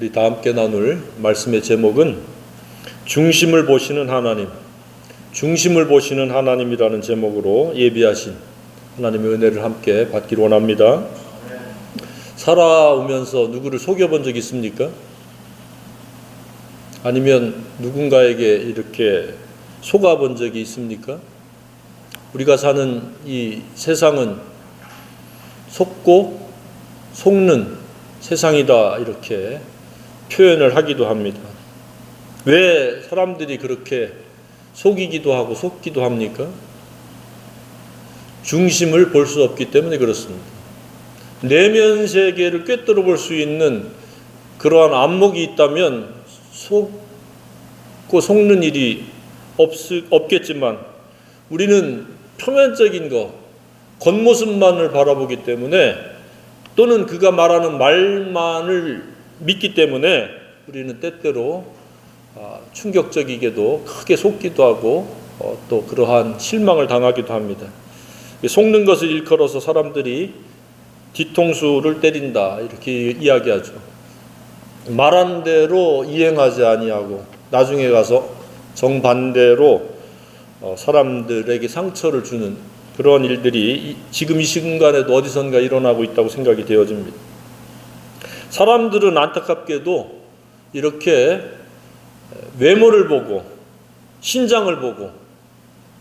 우리 다 함께 나눌 말씀의 제목은 중심을 보시는 하나님, 중심을 보시는 하나님이라는 제목으로 예비하신 하나님의 은혜를 함께 받기를 원합니다. 살아오면서 누구를 속여본 적 있습니까? 아니면 누군가에게 이렇게 속아본 적이 있습니까? 우리가 사는 이 세상은 속고 속는 세상이다 이렇게 표현을 하기도 합니다. 왜 사람들이 그렇게 속이기도 하고 속기도 합니까? 중심을 볼 수 없기 때문에 그렇습니다. 내면 세계를 꿰뚫어 볼 수 있는 그러한 안목이 있다면 속고 속는 일이 없겠지만 우리는 표면적인 것, 겉모습만을 바라보기 때문에 또는 그가 말하는 말만을 믿기 때문에 우리는 때때로 충격적이게도 크게 속기도 하고 또 그러한 실망을 당하기도 합니다. 속는 것을 일컬어서 사람들이 뒤통수를 때린다 이렇게 이야기하죠. 말한 대로 이행하지 아니하고 나중에 가서 정반대로 사람들에게 상처를 주는 그런 일들이 지금 이 순간에도 어디선가 일어나고 있다고 생각이 되어집니다. 사람들은 안타깝게도 이렇게 외모를 보고 신장을 보고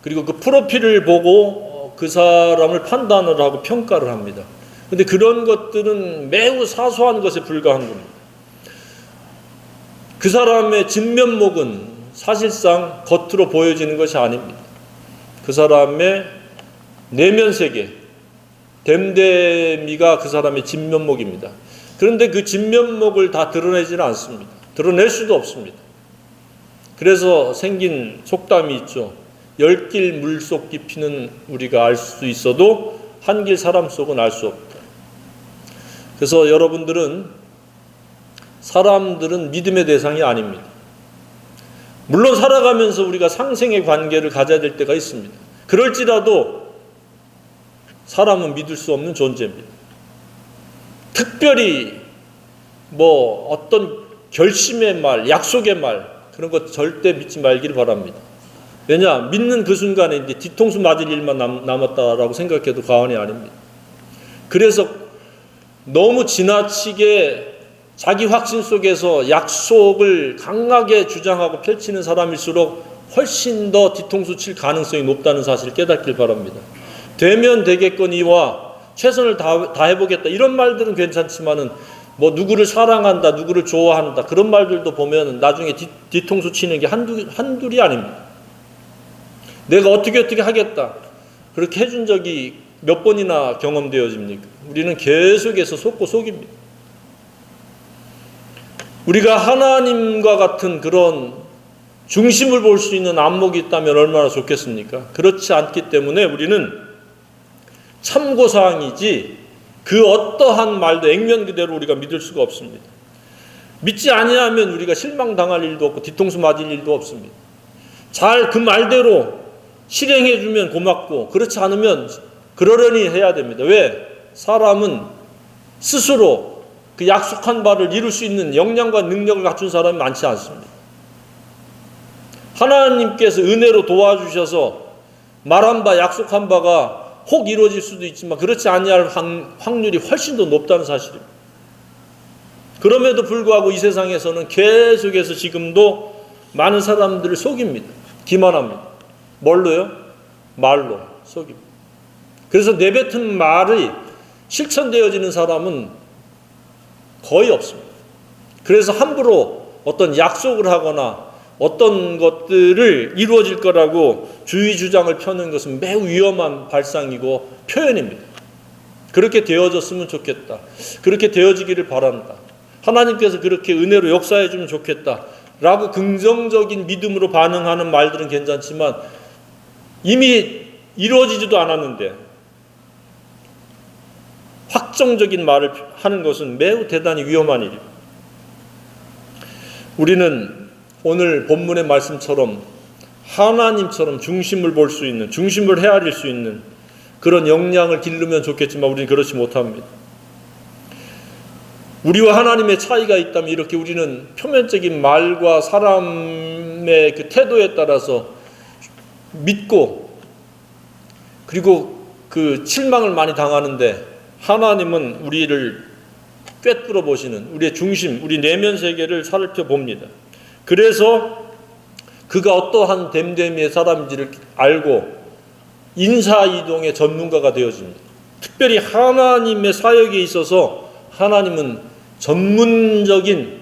그리고 그 프로필을 보고 그 사람을 판단을 하고 평가를 합니다. 그런데 그런 것들은 매우 사소한 것에 불과한 겁니다. 그 사람의 진면목은 사실상 겉으로 보여지는 것이 아닙니다. 그 사람의 내면 세계, 됨됨이가 그 사람의 진면목입니다. 그런데 그 진면목을 다 드러내지는 않습니다. 드러낼 수도 없습니다. 그래서 생긴 속담이 있죠. 10길 물속 깊이는 우리가 알 수 있어도 한 길 사람 속은 알 수 없다. 그래서 사람들은 믿음의 대상이 아닙니다. 물론 살아가면서 우리가 상생의 관계를 가져야 될 때가 있습니다. 그럴지라도 사람은 믿을 수 없는 존재입니다. 특별히 어떤 결심의 말, 약속의 말 그런 것 절대 믿지 말기를 바랍니다. 왜냐? 믿는 그 순간에 이제 뒤통수 맞을 일만 남았다라고 생각해도 과언이 아닙니다. 그래서 너무 지나치게 자기 확신 속에서 약속을 강하게 주장하고 펼치는 사람일수록 훨씬 더 뒤통수 칠 가능성이 높다는 사실을 깨닫길 바랍니다. 되면 되겠거니와 최선을 다해보겠다 이런 말들은 괜찮지만은 누구를 사랑한다, 누구를 좋아한다 그런 말들도 보면 나중에 뒤통수 치는 게 한둘이 아닙니다. 내가 어떻게 하겠다 그렇게 해준 적이 몇 번이나 경험되어집니까? 우리는 계속해서 속고 속입니다. 우리가 하나님과 같은 그런 중심을 볼 수 있는 안목이 있다면 얼마나 좋겠습니까? 그렇지 않기 때문에 우리는 참고사항이지 그 어떠한 말도 액면 그대로 우리가 믿을 수가 없습니다. 믿지 아니하면 우리가 실망당할 일도 없고 뒤통수 맞을 일도 없습니다. 잘 그 말대로 실행해주면 고맙고 그렇지 않으면 그러려니 해야 됩니다. 왜? 사람은 스스로 그 약속한 바를 이룰 수 있는 역량과 능력을 갖춘 사람이 많지 않습니다. 하나님께서 은혜로 도와주셔서 말한 바 약속한 바가 혹 이루어질 수도 있지만 그렇지 아니할 확률이 훨씬 더 높다는 사실입니다. 그럼에도 불구하고 이 세상에서는 계속해서 지금도 많은 사람들을 속입니다. 기만합니다. 뭘로요? 말로 속입니다. 그래서 내뱉은 말이 실천되어지는 사람은 거의 없습니다. 그래서 함부로 어떤 약속을 하거나 어떤 것들을 이루어질 거라고 주의 주장을 펴는 것은 매우 위험한 발상이고 표현입니다. 그렇게 되어졌으면 좋겠다. 그렇게 되어지기를 바란다. 하나님께서 그렇게 은혜로 역사해 주면 좋겠다. 라고 긍정적인 믿음으로 반응하는 말들은 괜찮지만 이미 이루어지지도 않았는데 확정적인 말을 하는 것은 매우 대단히 위험한 일입니다. 우리는 오늘 본문의 말씀처럼 하나님처럼 중심을 볼 수 있는, 중심을 헤아릴 수 있는 그런 역량을 기르면 좋겠지만 우리는 그렇지 못합니다. 우리와 하나님의 차이가 있다면 이렇게 우리는 표면적인 말과 사람의 그 태도에 따라서 믿고 그리고 그 실망을 많이 당하는데, 하나님은 우리를 꿰뚫어 보시는 우리의 중심, 우리 내면 세계를 살펴봅니다. 그래서 그가 어떠한 됨됨이의 사람인지를 알고 인사이동의 전문가가 되어집니다. 특별히 하나님의 사역에 있어서 하나님은 전문적인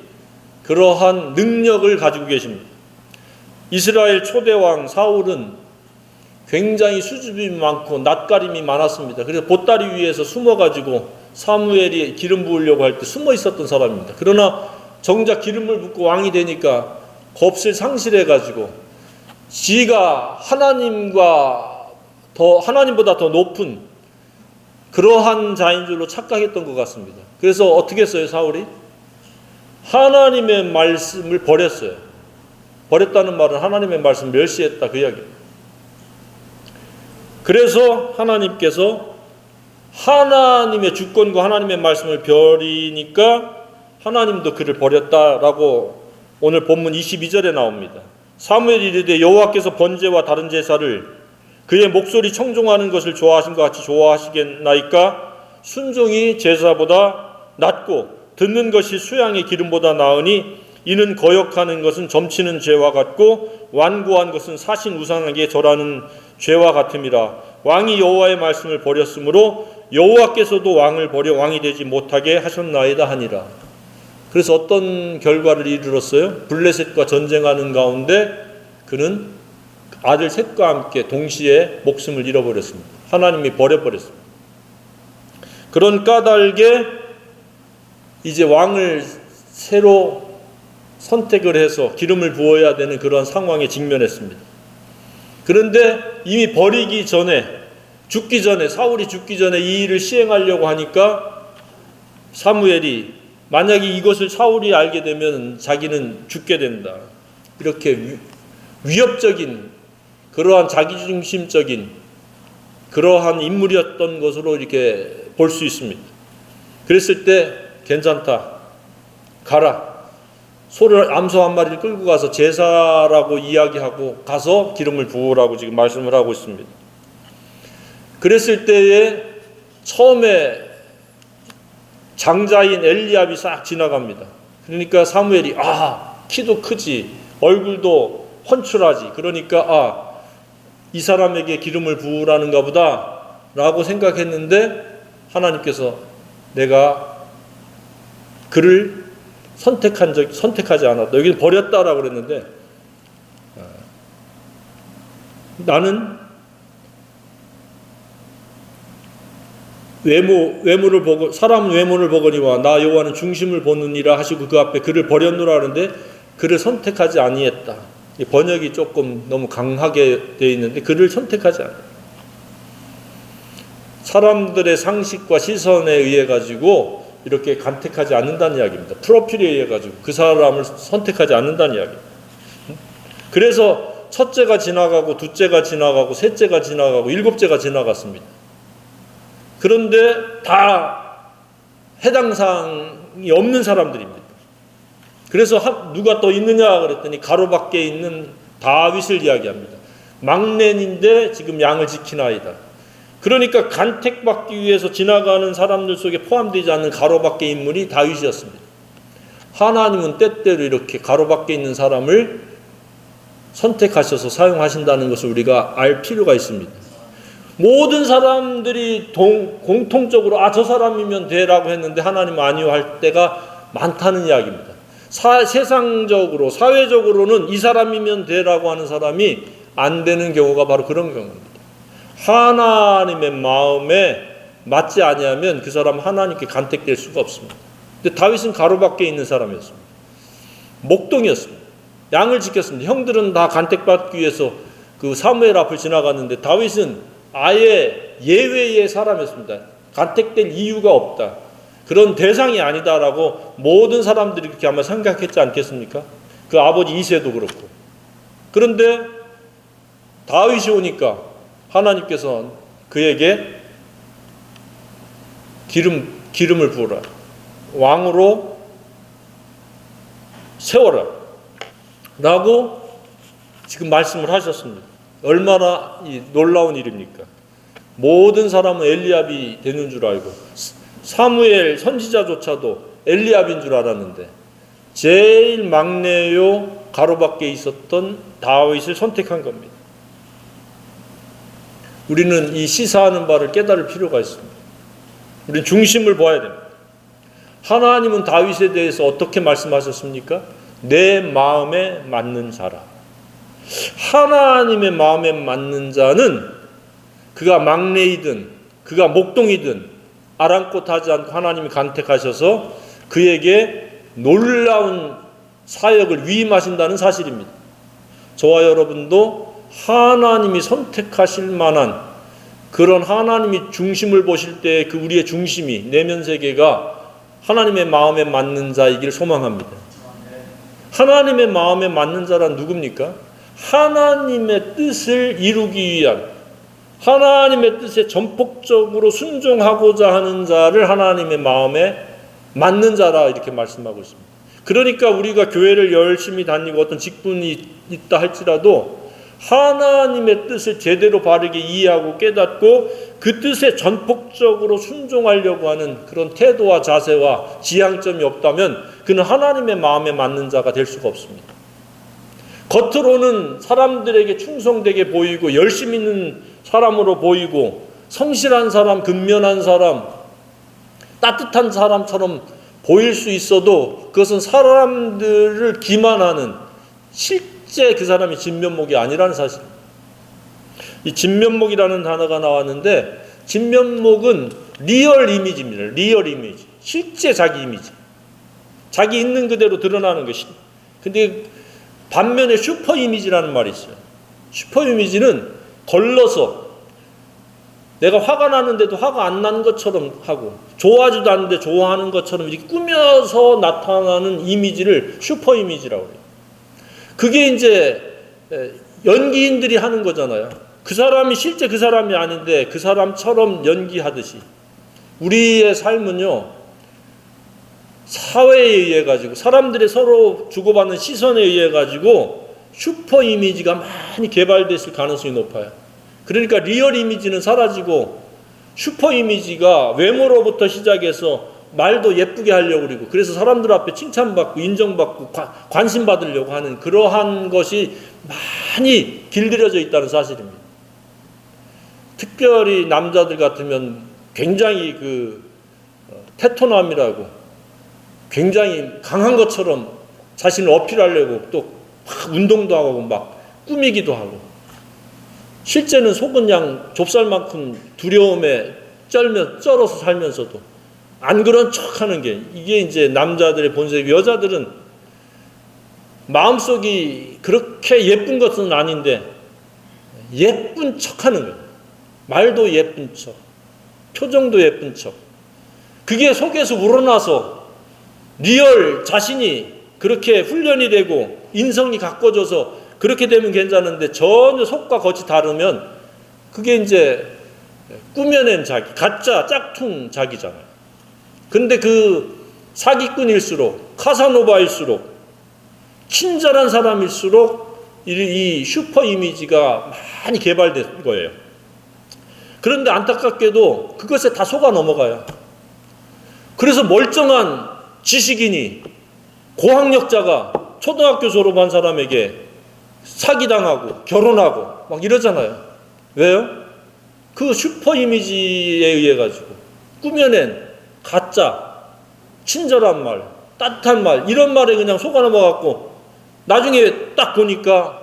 그러한 능력을 가지고 계십니다. 이스라엘 초대왕 사울은 굉장히 수줍음이 많고 낯가림이 많았습니다. 그래서 보따리 위에서 숨어가지고 사무엘이 기름 부으려고 할 때 숨어 있었던 사람입니다. 그러나 정작 기름을 붓고 왕이 되니까 겁을 상실해가지고 지가 하나님보다 더 높은 그러한 자인 줄로 착각했던 것 같습니다. 그래서 어떻게 했어요, 사울이? 하나님의 말씀을 버렸어요. 버렸다는 말은 하나님의 말씀을 멸시했다, 그 이야기입니다. 그래서 하나님께서 하나님의 주권과 하나님의 말씀을 버리니까 하나님도 그를 버렸다라고 오늘 본문 22절에 나옵니다. 사무엘이 이르되 여호와께서 번제와 다른 제사를 그의 목소리 청종하는 것을 좋아하신 것 같이 좋아하시겠나이까? 순종이 제사보다 낫고 듣는 것이 수양의 기름보다 나으니 이는 거역하는 것은 점치는 죄와 같고 완고한 것은 사신 우상에게 절하는 죄와 같음이라. 왕이 여호와의 말씀을 버렸으므로 여호와께서도 왕을 버려 왕이 되지 못하게 하셨나이다 하니라. 그래서 어떤 결과를 이르렀어요? 블레셋과 전쟁하는 가운데 그는 아들 셋과 함께 동시에 목숨을 잃어버렸습니다. 하나님이 버려버렸습니다. 그런 까닭에 이제 왕을 새로 선택을 해서 기름을 부어야 되는 그런 상황에 직면했습니다. 그런데 이미 버리기 전에, 죽기 전에, 사울이 죽기 전에 이 일을 시행하려고 하니까 사무엘이 만약에 이것을 사울이 알게 되면 자기는 죽게 된다, 이렇게 위협적인 그러한 자기중심적인 그러한 인물이었던 것으로 이렇게 볼 수 있습니다. 그랬을 때 괜찮다, 가라, 소를 암소 한 마리를 끌고 가서 제사라고 이야기하고 가서 기름을 부으라고 지금 말씀을 하고 있습니다. 그랬을 때에 처음에 장자인 엘리압이 싹 지나갑니다. 그러니까 사무엘이 키도 크지 얼굴도 훤칠하지, 그러니까 이 사람에게 기름을 부으라는가 보다 라고 생각했는데 하나님께서 내가 그를 선택하지 않았다, 여기는 버렸다라고 그랬는데, 나는 외모를 보고, 사람은 외모를 보거니와 나 여호와는 중심을 보느니라 하시고 그 앞에 그를 버렸노라 하는데 그를 선택하지 아니했다. 이 번역이 조금 너무 강하게 되어 있는데 그를 선택하지 않았다. 사람들의 상식과 시선에 의해 가지고 이렇게 간택하지 않는다는 이야기입니다. 프로필에 의해 가지고 그 사람을 선택하지 않는다는 이야기입니다. 그래서 첫째가 지나가고 둘째가 지나가고 셋째가 지나가고 일곱째가 지나갔습니다. 그런데 다 해당 사항이 없는 사람들입니다. 그래서 누가 또 있느냐 그랬더니 가로밖에 있는 다윗을 이야기합니다. 막내인데 지금 양을 지키나이다. 그러니까 간택받기 위해서 지나가는 사람들 속에 포함되지 않는 가로밖에 인물이 다윗이었습니다. 하나님은 때때로 이렇게 가로밖에 있는 사람을 선택하셔서 사용하신다는 것을 우리가 알 필요가 있습니다. 모든 사람들이 공통적으로 저 사람이면 돼라고 했는데 하나님은 아니요 할 때가 많다는 이야기입니다. 세상적으로 사회적으로는 이 사람이면 돼라고 하는 사람이 안 되는 경우가 바로 그런 경우입니다. 하나님의 마음에 맞지 아니하면 그 사람은 하나님께 간택될 수가 없습니다. 근데 다윗은 가로밖에 있는 사람이었습니다. 목동이었습니다. 양을 지켰습니다. 형들은 다 간택받기 위해서 그 사무엘 앞을 지나갔는데 다윗은 아예 예외의 사람이었습니다. 간택될 이유가 없다, 그런 대상이 아니다라고 모든 사람들이 그렇게 아마 생각했지 않겠습니까? 그 아버지 이새도 그렇고. 그런데 다윗이 오니까 하나님께서 그에게 기름을 부으라, 왕으로 세워라 라고 지금 말씀을 하셨습니다. 얼마나 놀라운 일입니까? 모든 사람은 엘리압이 되는 줄 알고 사무엘 선지자조차도 엘리압인 줄 알았는데 제일 막내요 가로밖에 있었던 다윗을 선택한 겁니다. 우리는 이 시사하는 바를 깨달을 필요가 있습니다. 우리는 중심을 보아야 됩니다. 하나님은 다윗에 대해서 어떻게 말씀하셨습니까? 내 마음에 맞는 자라. 하나님의 마음에 맞는 자는 그가 막내이든 그가 목동이든 아랑곳하지 않고 하나님이 간택하셔서 그에게 놀라운 사역을 위임하신다는 사실입니다. 저와 여러분도 하나님이 선택하실 만한 그런 하나님이 중심을 보실 때 그 우리의 중심이 내면 세계가 하나님의 마음에 맞는 자이길 소망합니다. 하나님의 마음에 맞는 자란 누굽니까? 하나님의 뜻을 이루기 위한 하나님의 뜻에 전폭적으로 순종하고자 하는 자를 하나님의 마음에 맞는 자라 이렇게 말씀하고 있습니다. 그러니까 우리가 교회를 열심히 다니고 어떤 직분이 있다 할지라도 하나님의 뜻을 제대로 바르게 이해하고 깨닫고 그 뜻에 전폭적으로 순종하려고 하는 그런 태도와 자세와 지향점이 없다면 그는 하나님의 마음에 맞는 자가 될 수가 없습니다. 겉으로는 사람들에게 충성되게 보이고 열심 있는 사람으로 보이고 성실한 사람, 근면한 사람, 따뜻한 사람처럼 보일 수 있어도 그것은 사람들을 기만하는 실제 그 사람이 진면목이 아니라는 사실입니다. 이 진면목이라는 단어가 나왔는데 진면목은 리얼 이미지입니다. 리얼 이미지. 실제 자기 이미지. 자기 있는 그대로 드러나는 것이. 근데 반면에 슈퍼 이미지라는 말이 있어요. 슈퍼 이미지는 걸러서 내가 화가 나는데도 화가 안 난 것처럼 하고 좋아하지도 않는데 좋아하는 것처럼 이렇게 꾸며서 나타나는 이미지를 슈퍼 이미지라고 해요. 그게 이제 연기인들이 하는 거잖아요. 그 사람이 실제 그 사람이 아닌데 그 사람처럼 연기하듯이 우리의 삶은요 사회에 의해 가지고 사람들의 서로 주고받는 시선에 의해 가지고 슈퍼 이미지가 많이 개발됐을 가능성이 높아요. 그러니까 리얼 이미지는 사라지고 슈퍼 이미지가 외모로부터 시작해서 말도 예쁘게 하려고 그러고 그래서 사람들 앞에 칭찬받고 인정받고 관심받으려고 하는 그러한 것이 많이 길들여져 있다는 사실입니다. 특별히 남자들 같으면 굉장히 테토남이라고 굉장히 강한 것처럼 자신을 어필하려고 또 막 운동도 하고 막 꾸미기도 하고 실제는 속은 그냥 좁쌀만큼 두려움에 쩔어서 살면서도 안 그런 척하는 게 이게 이제 남자들의 본색이고 여자들은 마음속이 그렇게 예쁜 것은 아닌데 예쁜 척하는 거예요. 말도 예쁜 척, 표정도 예쁜 척. 그게 속에서 우러나서 리얼 자신이 그렇게 훈련이 되고 인성이 가꿔져서 그렇게 되면 괜찮은데 전혀 속과 겉이 다르면 그게 이제 꾸며낸 자기, 가짜 짝퉁 자기잖아요. 근데 그 사기꾼일수록 카사노바일수록 친절한 사람일수록 이 슈퍼 이미지가 많이 개발된 거예요. 그런데 안타깝게도 그것에 다 속아 넘어가요. 그래서 멀쩡한 지식인이 고학력자가 초등학교 졸업한 사람에게 사기당하고 결혼하고 막 이러잖아요. 왜요? 그 슈퍼 이미지에 의해 가지고 꾸며낸 가짜 친절한 말, 따뜻한 말 이런 말에 그냥 속아 넘어갔고 나중에 딱 보니까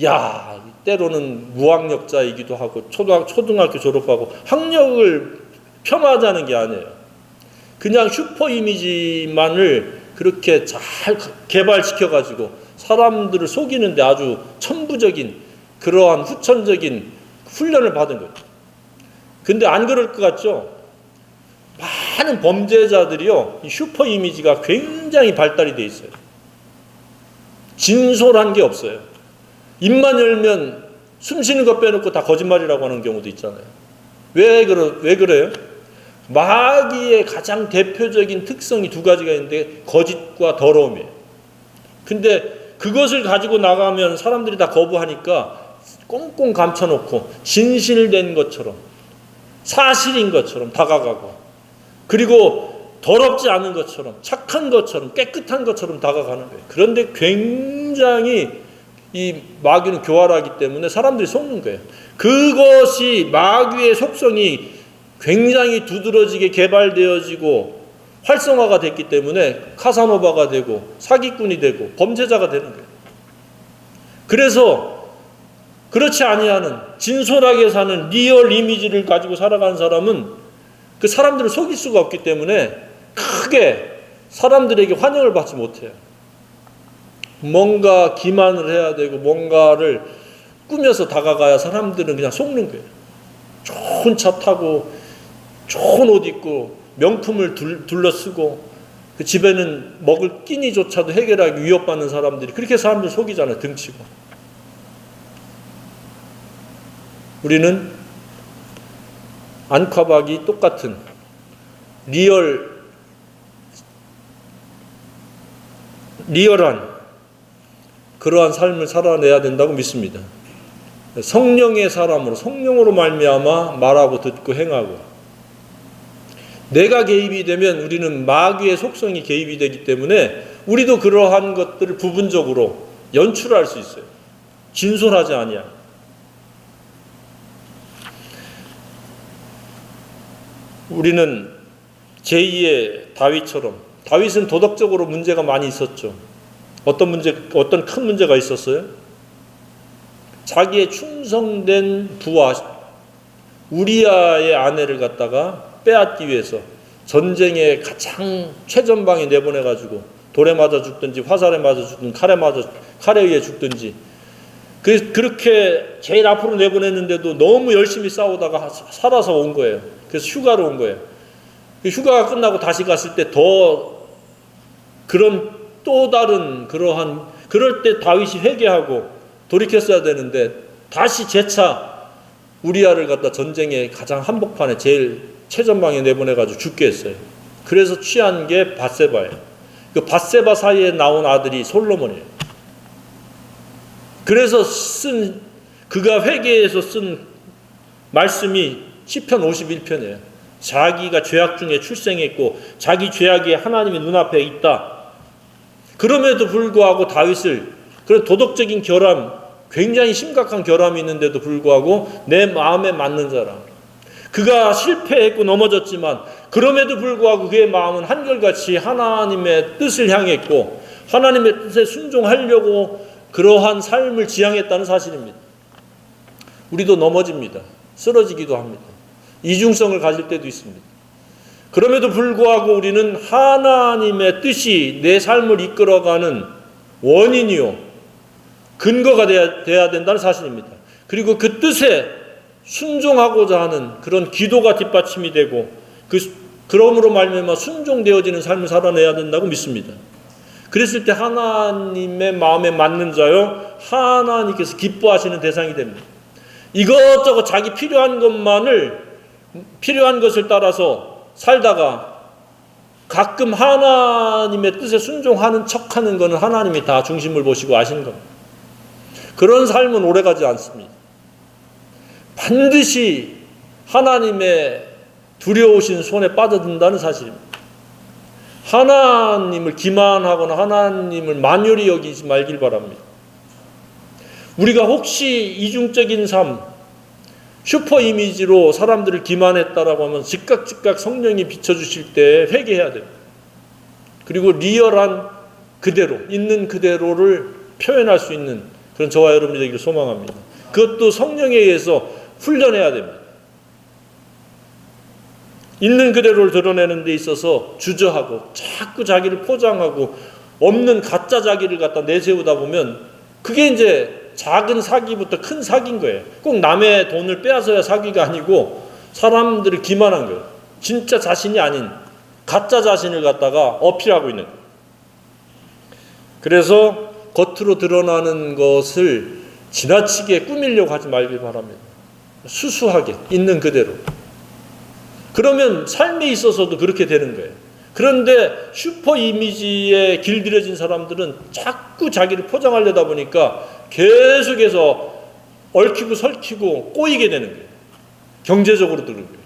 야 때로는 무학력자이기도 하고 초등학교 졸업하고 학력을 폄하하자는 게 아니에요. 그냥 슈퍼 이미지만을 그렇게 잘 개발시켜가지고 사람들을 속이는데 아주 천부적인 그러한 후천적인 훈련을 받은 거예요. 근데 안 그럴 것 같죠? 많은 범죄자들이요, 이 슈퍼 이미지가 굉장히 발달이 돼 있어요. 진솔한 게 없어요. 입만 열면 숨 쉬는 것 빼놓고 다 거짓말이라고 하는 경우도 있잖아요. 왜 그래요? 마귀의 가장 대표적인 특성이 두 가지가 있는데 거짓과 더러움이에요. 근데 그것을 가지고 나가면 사람들이 다 거부하니까 꽁꽁 감춰놓고 진실된 것처럼 사실인 것처럼 다가가고, 그리고 더럽지 않은 것처럼 착한 것처럼 깨끗한 것처럼 다가가는 거예요. 그런데 굉장히 이 마귀는 교활하기 때문에 사람들이 속는 거예요. 그것이 마귀의 속성이 굉장히 두드러지게 개발되어지고 활성화가 됐기 때문에 카사노바가 되고 사기꾼이 되고 범죄자가 되는 거예요. 그래서 그렇지 아니하는 진솔하게 사는 리얼 이미지를 가지고 살아가는 사람은 그 사람들을 속일 수가 없기 때문에 크게 사람들에게 환영을 받지 못해요. 뭔가 기만을 해야 되고 뭔가를 꾸며서 다가가야 사람들은 그냥 속는 거예요. 좋은 차 타고 좋은 옷 입고 명품을 둘러쓰고 그 집에는 먹을 끼니조차도 해결하기 위협받는 사람들이 그렇게 사람들 속이잖아요. 등치고. 우리는 안과박이 똑같은 리얼한 그러한 삶을 살아내야 된다고 믿습니다. 성령의 사람으로, 성령으로 말미암아 말하고 듣고 행하고, 내가 개입이 되면 우리는 마귀의 속성이 개입이 되기 때문에 우리도 그러한 것들을 부분적으로 연출할 수 있어요. 진솔하지 아니야. 우리는 제2의 다윗처럼, 다윗은 도덕적으로 문제가 많이 있었죠. 어떤 큰 문제가 있었어요? 자기의 충성된 부하 우리아의 아내를 갖다가 빼앗기 위해서 전쟁에 가장 최전방에 내보내가지고 돌에 맞아 죽든지 화살에 맞아 죽든지 칼에 의해 죽든지, 그렇게 제일 앞으로 내보냈는데도 너무 열심히 싸우다가 살아서 온 거예요. 그래서 휴가로 온 거예요. 휴가가 끝나고 다시 갔을 때 더 그런 또 다른 그럴 때 다윗이 회개하고 돌이켰어야 되는데 다시 재차 우리아를 갖다 전쟁의 가장 한복판에 제일 최전방에 내보내가지고 죽게 했어요. 그래서 취한 게 밧세바예요. 그 밧세바 사이에 나온 아들이 솔로몬이에요. 그래서 그가 회개해서 쓴 말씀이 시편 51편이에요. 자기가 죄악 중에 출생했고 자기 죄악이 하나님의 눈앞에 있다. 그럼에도 불구하고 다윗을, 그런 도덕적인 결함, 굉장히 심각한 결함이 있는데도 불구하고 내 마음에 맞는 사람, 그가 실패했고 넘어졌지만 그럼에도 불구하고 그의 마음은 한결같이 하나님의 뜻을 향했고 하나님의 뜻에 순종하려고 그러한 삶을 지향했다는 사실입니다. 우리도 넘어집니다. 쓰러지기도 합니다. 이중성을 가질 때도 있습니다. 그럼에도 불구하고 우리는 하나님의 뜻이 내 삶을 이끌어가는 원인이요 근거가 돼야 된다는 사실입니다. 그리고 그 뜻에 순종하고자 하는 그런 기도가 뒷받침이 되고 그러므로 말미암아 순종되어지는 삶을 살아내야 된다고 믿습니다. 그랬을 때 하나님의 마음에 맞는 자요 하나님께서 기뻐하시는 대상이 됩니다. 이것저것 자기 필요한 것을 따라서 살다가 가끔 하나님의 뜻에 순종하는 척하는 것은 하나님이 다 중심을 보시고 아시는 겁니다. 그런 삶은 오래가지 않습니다. 반드시 하나님의 두려우신 손에 빠져든다는 사실입니다. 하나님을 기만하거나 하나님을 만연히 여기지 말길 바랍니다. 우리가 혹시 이중적인 삶, 슈퍼 이미지로 사람들을 기만했다라고 하면 즉각 성령이 비춰주실 때 회개해야 됩니다. 그리고 리얼한 그대로, 있는 그대로를 표현할 수 있는 그런 저와 여러분이 되기를 소망합니다. 그것도 성령에 의해서 훈련해야 됩니다. 있는 그대로를 드러내는 데 있어서 주저하고 자꾸 자기를 포장하고 없는 가짜 자기를 갖다 내세우다 보면 그게 이제 작은 사기부터 큰 사기인 거예요. 꼭 남의 돈을 빼앗아야 사기가 아니고 사람들을 기만한 거예요. 진짜 자신이 아닌 가짜 자신을 갖다가 어필하고 있는 거예요. 그래서 겉으로 드러나는 것을 지나치게 꾸미려고 하지 말길 바랍니다. 수수하게 있는 그대로. 그러면 삶에 있어서도 그렇게 되는 거예요. 그런데 슈퍼 이미지에 길들여진 사람들은 자꾸 자기를 포장하려다 보니까 계속해서 얽히고 설키고 꼬이게 되는 거예요. 경제적으로도 그런 거예요.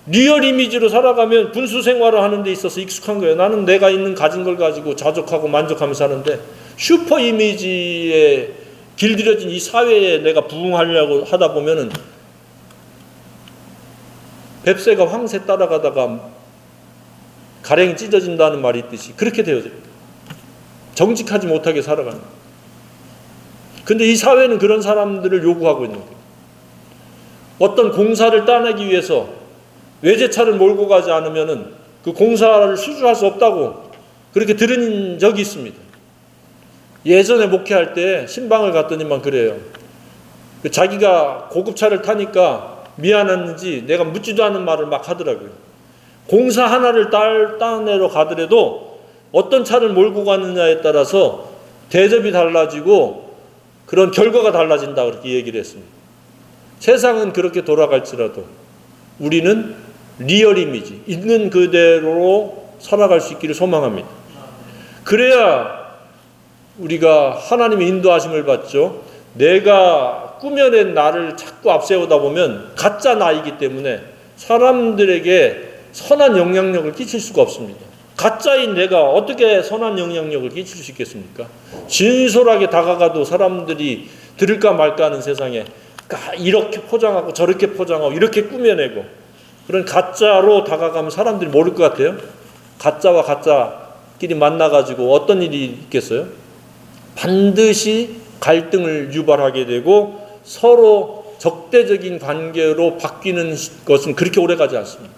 리얼 이미지로 살아가면 분수 생활을 하는 데 있어서 익숙한 거예요. 나는 내가 있는 가진 걸 가지고 자족하고 만족하면서 사는데, 슈퍼 이미지에 길들여진 이 사회에 내가 부응하려고 하다 보면은 뱁새가 황새 따라가다가 가랭이 찢어진다는 말이 있듯이 그렇게 되어져요. 정직하지 못하게 살아가는 거예요. 근데 이 사회는 그런 사람들을 요구하고 있는 거예요. 어떤 공사를 따내기 위해서 외제차를 몰고 가지 않으면은 그 공사를 수주할 수 없다고 그렇게 들은 적이 있습니다. 예전에 목회할 때 신방을 갔더니만 그래요. 자기가 고급차를 타니까 미안했는지 내가 묻지도 않은 말을 막 하더라고요. 공사 하나를 따내러 가더라도 어떤 차를 몰고 가느냐에 따라서 대접이 달라지고 그런 결과가 달라진다, 그렇게 얘기를 했습니다. 세상은 그렇게 돌아갈지라도 우리는 리얼 이미지, 있는 그대로 살아갈 수 있기를 소망합니다. 그래야 우리가 하나님의 인도하심을 받죠. 내가 꾸며낸 나를 자꾸 앞세우다 보면 가짜 나이기 때문에 사람들에게 선한 영향력을 끼칠 수가 없습니다. 가짜인 내가 어떻게 선한 영향력을 끼칠 수 있겠습니까? 진솔하게 다가가도 사람들이 들을까 말까 하는 세상에 이렇게 포장하고 저렇게 포장하고 이렇게 꾸며내고 그런 가짜로 다가가면 사람들이 모를 것 같아요. 가짜와 가짜끼리 만나가지고 어떤 일이 있겠어요? 반드시 갈등을 유발하게 되고 서로 적대적인 관계로 바뀌는 것은 그렇게 오래가지 않습니다.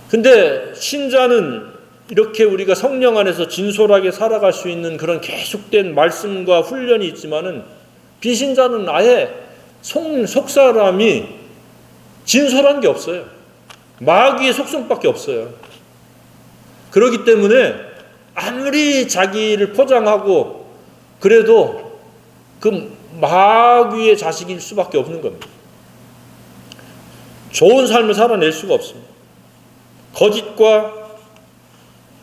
근데 신자는 이렇게 우리가 성령 안에서 진솔하게 살아갈 수 있는 그런 계속된 말씀과 훈련이 있지만은, 비신자는 아예 속 사람이 진솔한 게 없어요. 마귀의 속성밖에 없어요. 그렇기 때문에 아무리 자기를 포장하고 그래도 그 마귀의 자식일 수밖에 없는 겁니다. 좋은 삶을 살아낼 수가 없습니다. 거짓과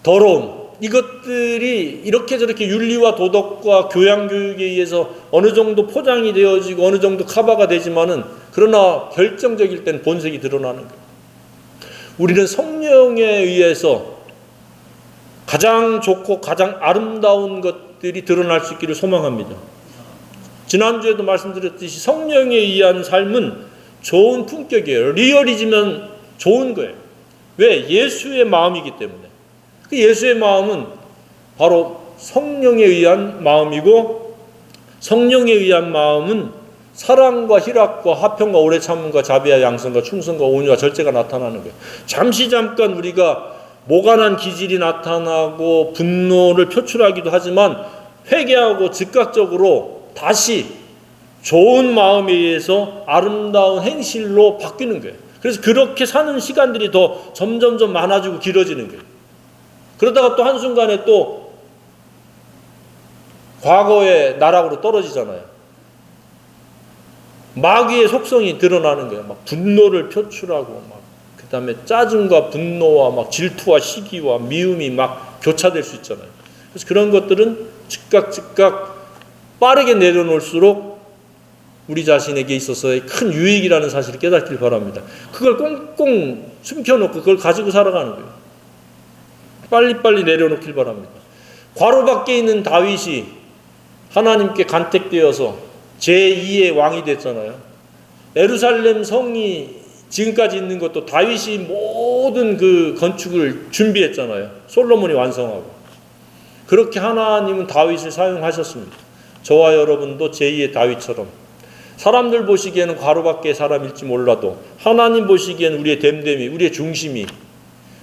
더러움, 이것들이 이렇게 저렇게 윤리와 도덕과 교양교육에 의해서 어느 정도 포장이 되어지고 어느 정도 커버가 되지만은, 그러나 결정적일 땐 본색이 드러나는 거예요. 우리는 성령에 의해서 가장 좋고 가장 아름다운 것들이 드러날 수 있기를 소망합니다. 지난주에도 말씀드렸듯이 성령에 의한 삶은 좋은 품격이에요. 리얼이지만 좋은 거예요. 왜? 예수의 마음이기 때문에. 그 예수의 마음은 바로 성령에 의한 마음이고, 성령에 의한 마음은 사랑과 희락과 화평과 오래 참음과 자비와 양선과 충성과 온유와 절제가 나타나는 거예요. 잠깐 우리가 모간한 기질이 나타나고 분노를 표출하기도 하지만 회개하고 즉각적으로 다시 좋은 마음에 의해서 아름다운 행실로 바뀌는 거예요. 그래서 그렇게 사는 시간들이 더 점점점 많아지고 길어지는 거예요. 그러다가 또 한순간에 또 과거의 나락으로 떨어지잖아요. 마귀의 속성이 드러나는 거예요. 막 분노를 표출하고, 그 다음에 짜증과 분노와 막 질투와 시기와 미움이 막 교차될 수 있잖아요. 그래서 그런 것들은 즉각 빠르게 내려놓을수록 우리 자신에게 있어서의 큰 유익이라는 사실을 깨닫길 바랍니다. 그걸 꽁꽁 숨겨놓고 그걸 가지고 살아가는 거예요. 빨리빨리 내려놓길 바랍니다. 괄호 밖에 있는 다윗이 하나님께 간택되어서 제2의 왕이 됐잖아요. 예루살렘 성이 지금까지 있는 것도 다윗이 모든 그 건축을 준비했잖아요. 솔로몬이 완성하고. 그렇게 하나님은 다윗을 사용하셨습니다. 저와 여러분도 제2의 다윗처럼 사람들 보시기에는 괄호 밖의 사람일지 몰라도 하나님 보시기에는 우리의 됨됨이, 우리의 중심이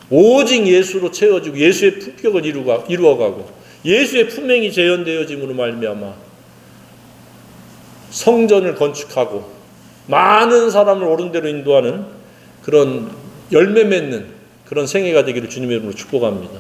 오직 예수로 채워지고 예수의 품격을 이루어가고 예수의 품행이 재현되어짐으로 말미암아 성전을 건축하고 많은 사람을 옳은 대로 인도하는 그런 열매 맺는 그런 생애가 되기를 주님의 이름으로 축복합니다.